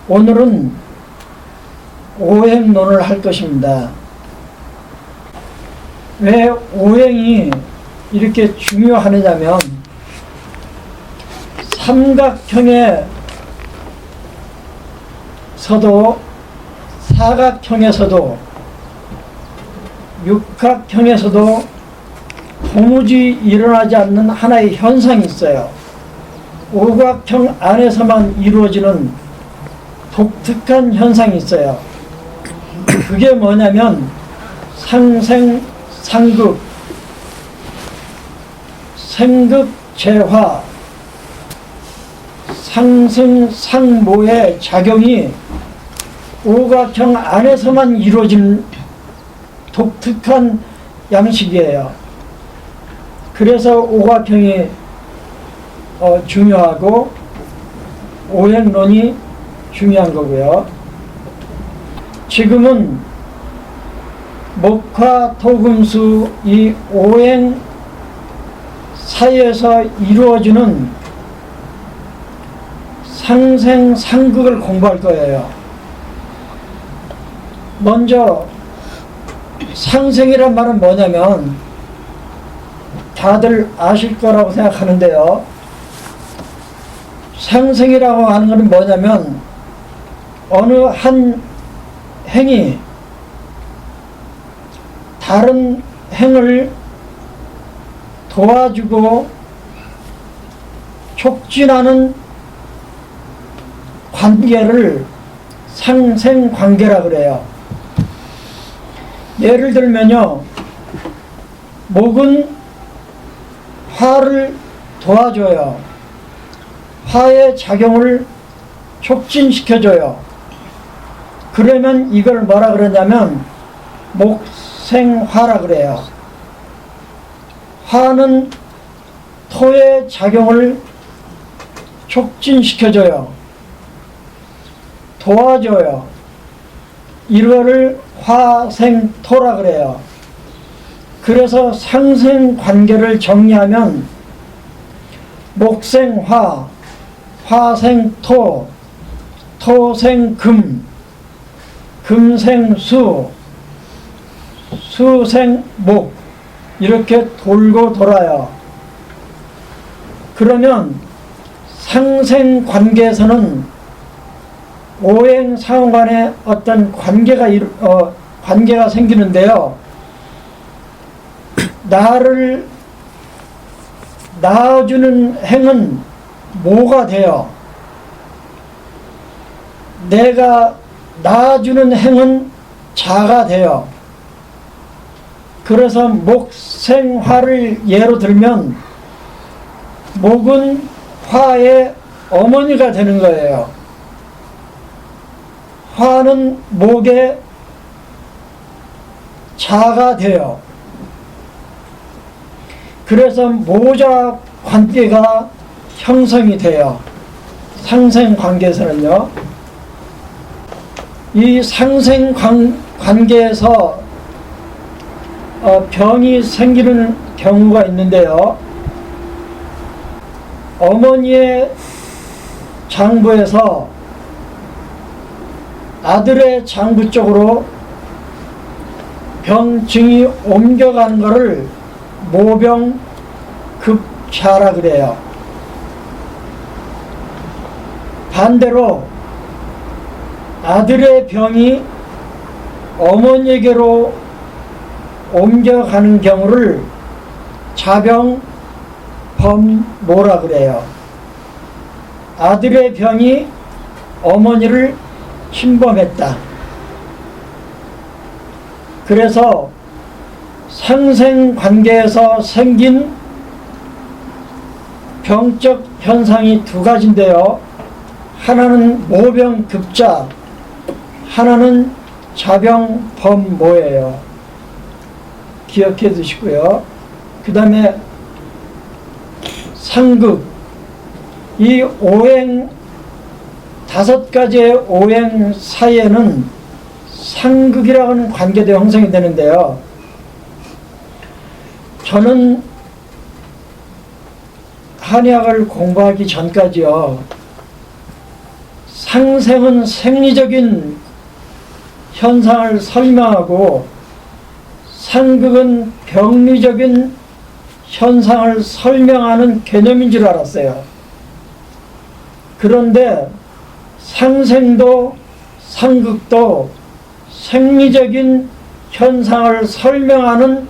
오늘은 오행론을 할 것입니다. 왜 오행이 이렇게 중요하냐면 삼각형에서도 사각형에서도 육각형에서도 도무지 일어나지 않는 하나의 현상이 있어요. 오각형 안에서만 이루어지는 독특한 현상이 있어요. 그게 뭐냐면 상생상극, 생극재화, 상승상모의 작용이 오각형 안에서만 이루어진 독특한 양식이에요. 그래서 오각형이 중요하고 오행론이 중요한 거고요. 지금은 목화토금수 이 오행 사이에서 이루어지는 상생상극을 공부할 거예요. 먼저 상생이란 말은 뭐냐면 다들 아실 거라고 생각하는데요. 상생이라고 하는 것은 뭐냐면 어느 한 행이 다른 행을 도와주고 촉진하는 관계를 상생관계라 그래요. 예를 들면요, 목은 화를 도와줘요. 화의 작용을 촉진시켜줘요. 그러면 이걸 뭐라 그러냐면 목생화라 그래요. 화는 토의 작용을 촉진시켜줘요. 도와줘요. 이거를 화생토라 그래요. 그래서 상생관계를 정리하면 목생화, 화생토, 토생금, 금생수, 수생목 이렇게 돌고 돌아요. 그러면 상생관계에서는 오행상호 간에 어떤 관계가 생기는데요. 나를 낳아주는 행은 모가 돼요. 내가 낳아주는 행은 자가 돼요. 그래서 목생화를 예로 들면 목은 화의 어머니가 되는 거예요. 화는 목의 자가 돼요. 그래서 모자 관계가 형성이 돼요. 상생관계에서는요. 이 상생관계에서 병이 생기는 경우가 있는데요. 어머니의 장부에서 아들의 장부 쪽으로 병증이 옮겨가는 것을 모병급차라 그래요. 반대로 아들의 병이 어머니에게로 옮겨가는 경우를 자병범모라 그래요. 아들의 병이 어머니를 침범했다. 그래서 상생관계에서 생긴 병적 현상이 두 가지인데요. 하나는 모병급자, 하나는 자병범모예요. 기억해 두시고요. 그 다음에 상극, 이 오행, 5가지의 오행 사이에는 상극이라고 하는 관계도 형성이 되는데요. 저는 한의학을 공부하기 전까지요, 상생은 생리적인 현상을 설명하고 상극은 병리적인 현상을 설명하는 개념인 줄 알았어요. 그런데 상생도 상극도 생리적인 현상을 설명하는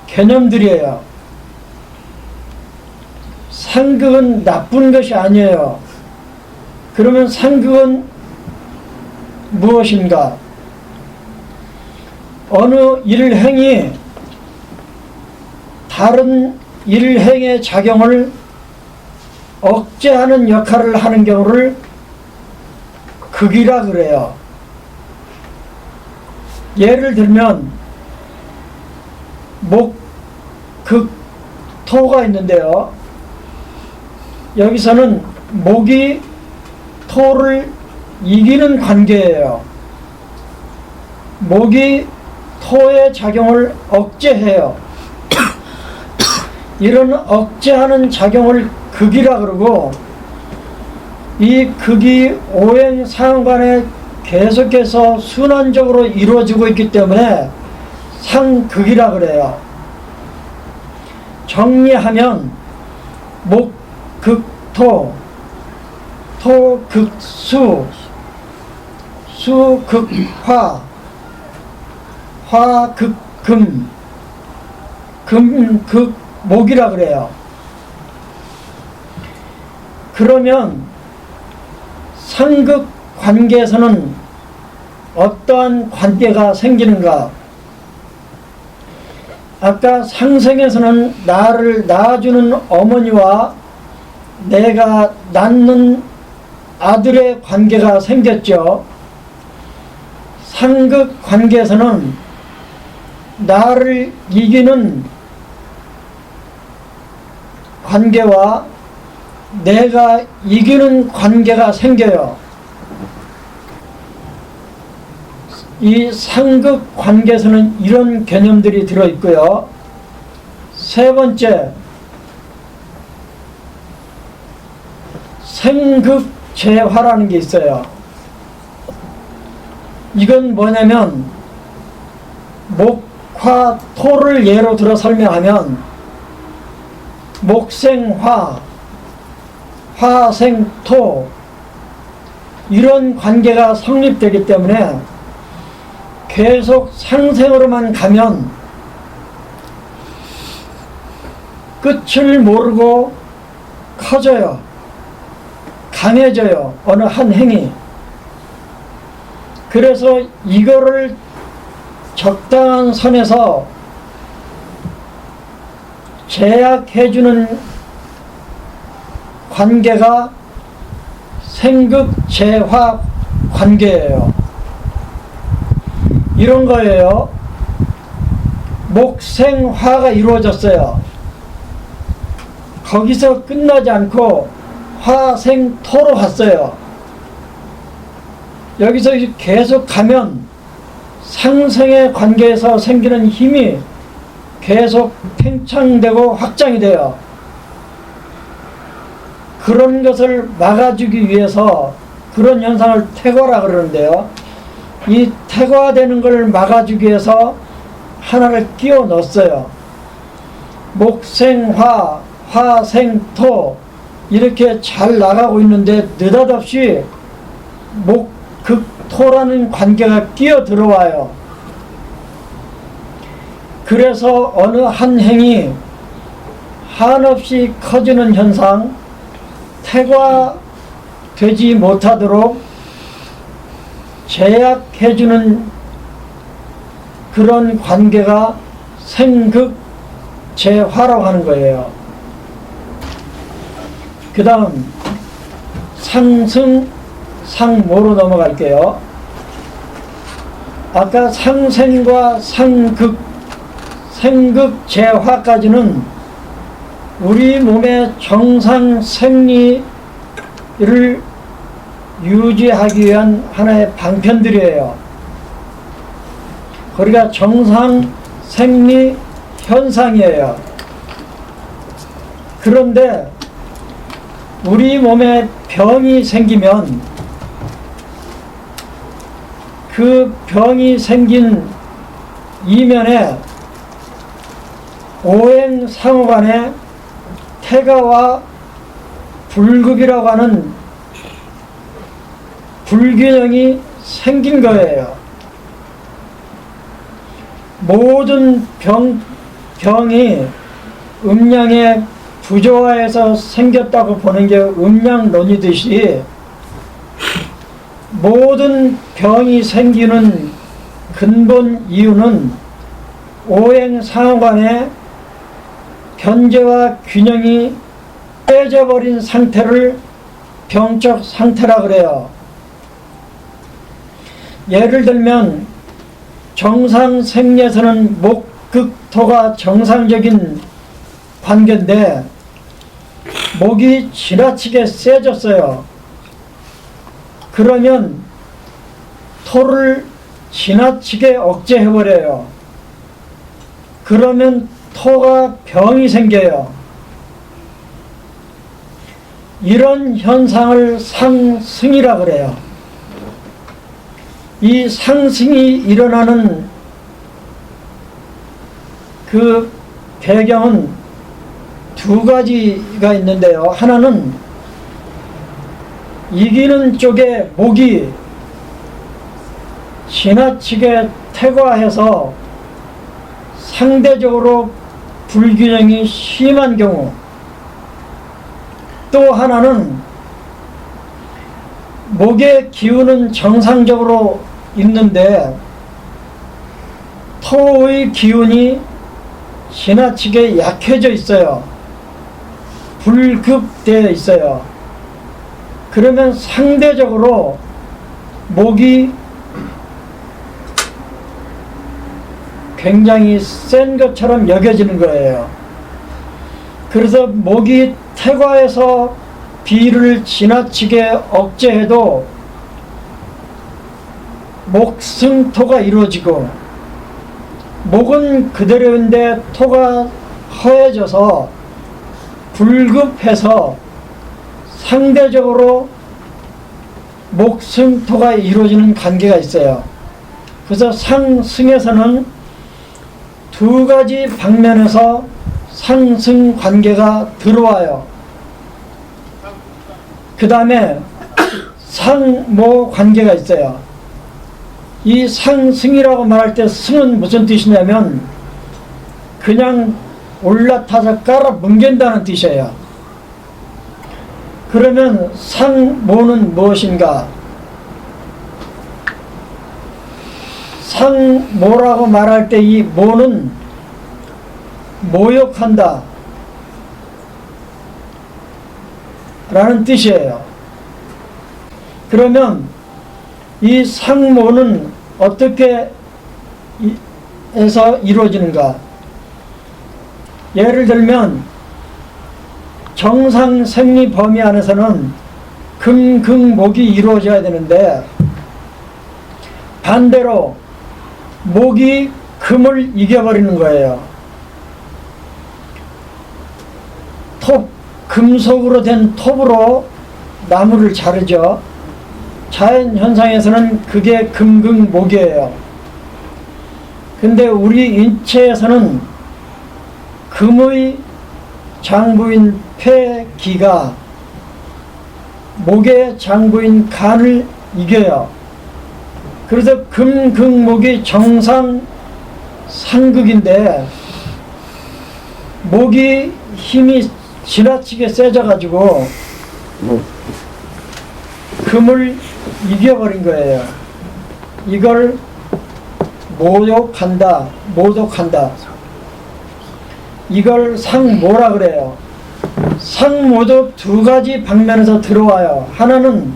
개념들이에요. 상극은 나쁜 것이 아니에요. 그러면 상극은 무엇인가? 어느 일행이 다른 일행의 작용을 억제하는 역할을 하는 경우를 극이라 그래요. 예를 들면 목, 극, 토가 있는데요. 여기서는 목이 토를 이기는 관계예요. 목이 토의 작용을 억제해요. 이런 억제하는 작용을 극이라 그러고, 이 극이 오행상관에 계속해서 순환적으로 이루어지고 있기 때문에 상극이라 그래요. 정리하면 목, 극, 토, 토, 극, 수, 수, 극, 화, 화, 극, 금, 금, 극, 목이라 그래요. 그러면 상극 관계에서는 어떠한 관계가 생기는가? 아까 상생에서는 나를 낳아주는 어머니와 내가 낳는 아들의 관계가 생겼죠. 상극 관계에서는 나를 이기는 관계와 내가 이기는 관계가 생겨요. 이 상극 관계에서는 이런 개념들이 들어있고요. 세 번째, 생극재화라는 게 있어요. 이건 뭐냐면 목화 토를 예로 들어 설명하면 목생화, 화생토, 이런 관계가 성립되기 때문에 계속 상생으로만 가면 끝을 모르고 커져요. 강해져요. 어느 한 행이. 그래서 이거를 적당한 선에서 제약해주는 관계가 생극재화 관계예요. 이런 거예요. 목생화가 이루어졌어요. 거기서 끝나지 않고 화생토로 갔어요. 여기서 계속 가면 상생의 관계에서 생기는 힘이 계속 팽창되고 확장이 돼요. 그런 것을 막아주기 위해서 그런 현상을 태거라 그러는데요. 이 태거되는 걸 막아주기 위해서 하나를 끼워 넣었어요. 목생화, 화생토 이렇게 잘 나가고 있는데 느닷없이 목극토라는 관계가 끼어 들어와요. 그래서 어느 한 행이 한없이 커지는 현상, 태과되지 못하도록 제약해주는 그런 관계가 생극재화라고 하는 거예요. 그 다음 상승, 상모로 넘어갈게요. 아까 상생과 상극, 생극재화까지는 우리 몸의 정상 생리를 유지하기 위한 하나의 방편들이에요. 그러니까 정상 생리 현상이에요. 그런데 우리 몸에 병이 생기면 그 병이 생긴 이면에 오행상호간에 태가와 불급이라고 하는 불균형이 생긴 거예요. 모든 병이 음양의 부조화에서 생겼다고 보는 게 음양론이듯이 모든 병이 생기는 근본 이유는 오행상호간의 견제와 균형이 깨져버린 상태를 병적 상태라 그래요. 예를 들면 정상생리에서는 목극토가 정상적인 관계인데 목이 지나치게 세졌어요. 그러면 토를 지나치게 억제해버려요. 그러면 토가 병이 생겨요. 이런 현상을 상승이라 그래요. 이 상승이 일어나는 그 배경은 두 가지가 있는데요. 하나는 이기는 쪽에 목이 지나치게 퇴과해서 상대적으로 불균형이 심한 경우, 또 하나는 목의 기운은 정상적으로 있는데 토의 기운이 지나치게 약해져 있어요. 불급되어 있어요. 그러면 상대적으로 목이 굉장히 센 것처럼 여겨지는 거예요. 그래서 목이 퇴과해서 비를 지나치게 억제해도 목승토가 이루어지고, 목은 그대로인데 토가 허해져서 불급해서 상대적으로 목승토가 이루어지는 관계가 있어요. 그래서 상승에서는 두 가지 방면에서 상승 관계가 들어와요. 그 다음에 상모 관계가 있어요. 이 상승이라고 말할 때 승은 무슨 뜻이냐면 그냥 올라타서 깔아 뭉갠다는 뜻이에요. 그러면 상모는 무엇인가? 상모라고 말할 때 이 모는 모욕한다 라는 뜻이에요. 그러면 이 상모는 어떻게 해서 이루어지는가? 예를 들면 정상 생리 범위 안에서는 금극목이 이루어져야 되는데 반대로 목이 금을 이겨버리는 거예요. 금속으로 된 톱으로 나무를 자르죠. 자연 현상에서는 그게 금극목이에요. 근데 우리 인체에서는 금의 장부인 폐기가 목의 장부인 간을 이겨요. 그래서 금극목이 정상 상극인데 목이 힘이 지나치게 세져가지고 금을 이겨버린 거예요. 이걸 모독한다. 이걸 상모라 그래요. 상모도 두 가지 방면에서 들어와요. 하나는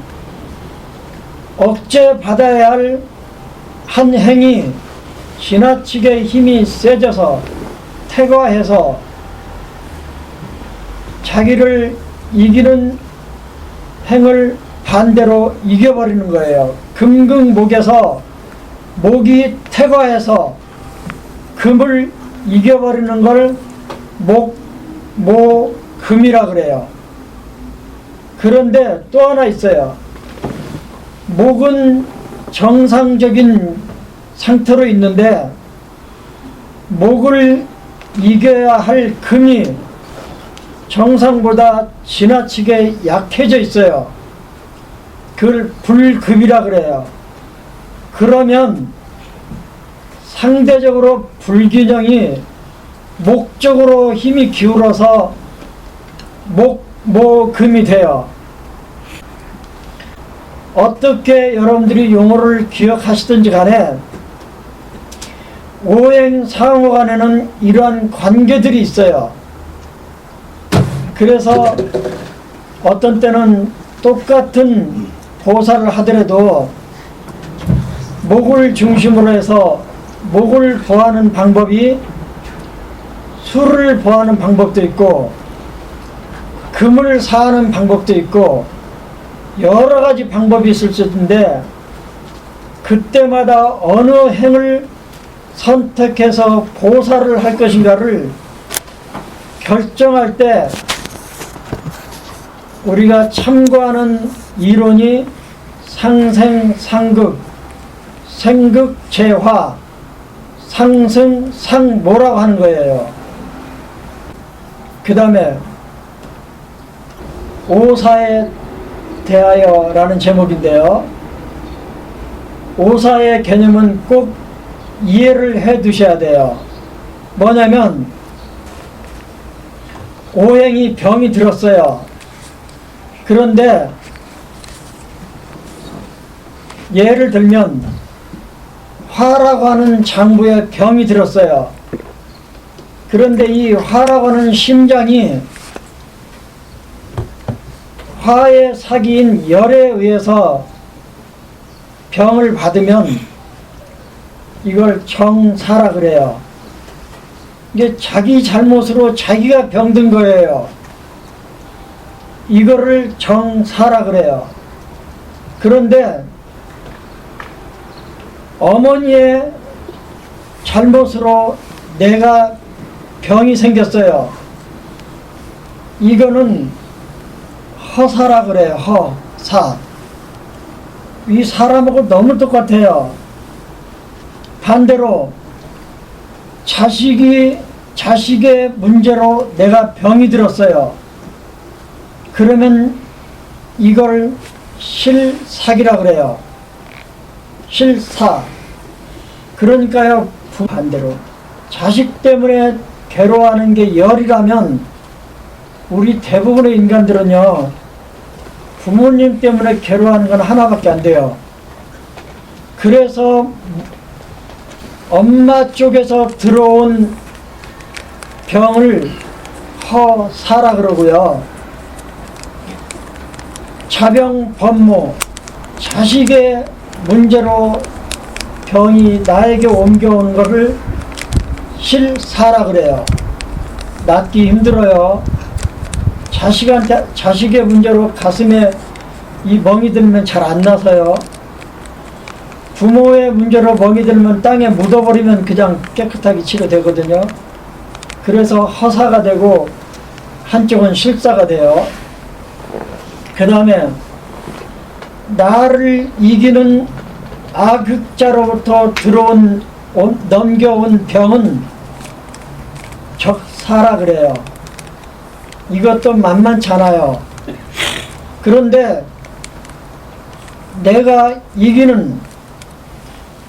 억제받아야 할 한 행이 지나치게 힘이 세져서 퇴과해서 자기를 이기는 행을 반대로 이겨버리는 거예요. 금극목에서 목이 퇴과해서 금을 이겨버리는 걸 목모금이라 그래요. 그런데 또 하나 있어요. 목은 정상적인 상태로 있는데 목을 이겨야 할 금이 정상보다 지나치게 약해져 있어요. 그걸 불급이라 그래요. 그러면 상대적으로 불균형이 목 쪽으로 힘이 기울어서 목금이 돼요. 어떻게 여러분들이 용어를 기억하시든지 간에 오행상호 간에는 이러한 관계들이 있어요. 그래서 어떤 때는 똑같은 보살을 하더라도 목을 중심으로 해서 목을 보하는 방법이 수를 보하는 방법도 있고 금을 사하는 방법도 있고 여러 가지 방법이 있을 수 있는데 그때마다 어느 행을 선택해서 보살을 할 것인가를 결정할 때 우리가 참고하는 이론이 상생상극, 생극재화, 상승상모라고 하는 거예요. 그 다음에 오사에 대하여 라는 제목인데요. 오사의 개념은 꼭 이해를 해 두셔야 돼요. 뭐냐면 오행이 병이 들었어요. 그런데 예를 들면 화라고 하는 장부에 병이 들었어요. 그런데 이 화라고 하는 심장이 화의 사기인 열에 의해서 병을 받으면 이걸 정사라 그래요. 이게 자기 잘못으로 자기가 병든 거예요. 이거를 정사라 그래요. 그런데 어머니의 잘못으로 내가 병이 생겼어요. 이거는 허사라 그래요. 허사. 이 사람하고 너무 똑같아요. 반대로 자식의 문제로 내가 병이 들었어요. 그러면 이걸 실사기라 그래요. 실사. 그러니까요, 반대로 자식 때문에 괴로워하는 게 열이라면 우리 대부분의 인간들은요, 부모님 때문에 괴로워하는 건 하나밖에 안 돼요. 그래서 엄마 쪽에서 들어온 병을 허사라 그러고요. 자병 법무, 자식의 문제로 병이 나에게 옮겨오는 것을 실사라 그래요. 낫기 힘들어요. 자식의 문제로 가슴에 이 멍이 들면 잘 안 나서요. 부모의 문제로 멍이 들면 땅에 묻어버리면 그냥 깨끗하게 치료되거든요. 그래서 허사가 되고 한쪽은 실사가 돼요. 그 다음에 나를 이기는 악극자로부터 넘겨온 병은 적사라 그래요. 이것도 만만찮아요. 그런데 내가 이기는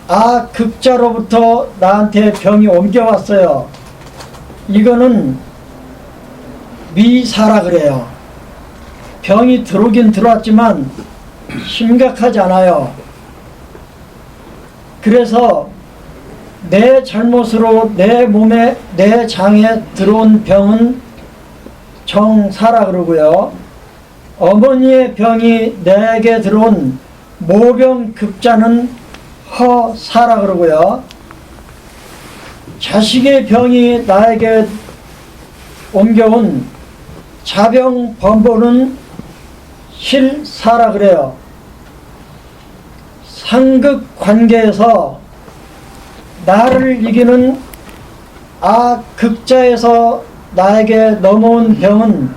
악극자로부터 나한테 병이 옮겨왔어요. 이거는 미사라 그래요. 병이 들어오긴 들어왔지만 심각하지 않아요. 그래서 내 잘못으로 내 몸에, 내 장에 들어온 병은 정사라 그러고요. 어머니의 병이 내게 들어온 모병급자는 허사라 그러고요. 자식의 병이 나에게 옮겨온 자병번보는 실사라 그래요. 상극관계에서 나를 이기는 악극자에서 나에게 넘어온 병은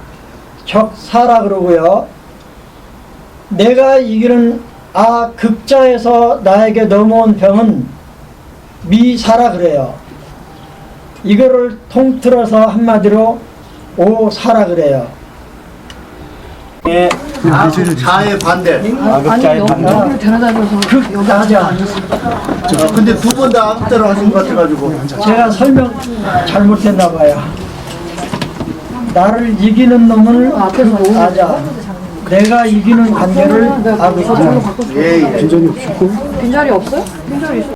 적사라 그러고요. 내가 이기는 극자에서 나에게 넘어온 병은 미사라 그래요. 이거를 통틀어서 한마디로 오사라 그래요. 예, 자의 반대. 아니 여기를 데려다줘서 극자자. 근데 두 번 다 악대로 하신 것 같아가지고. 제가 설명 잘못했나 봐요. 나를 이기는 놈을 극자자. 내가 이기는 관계를 악의자. 예, 예. 빈자리 없어요? 빈자리 있어.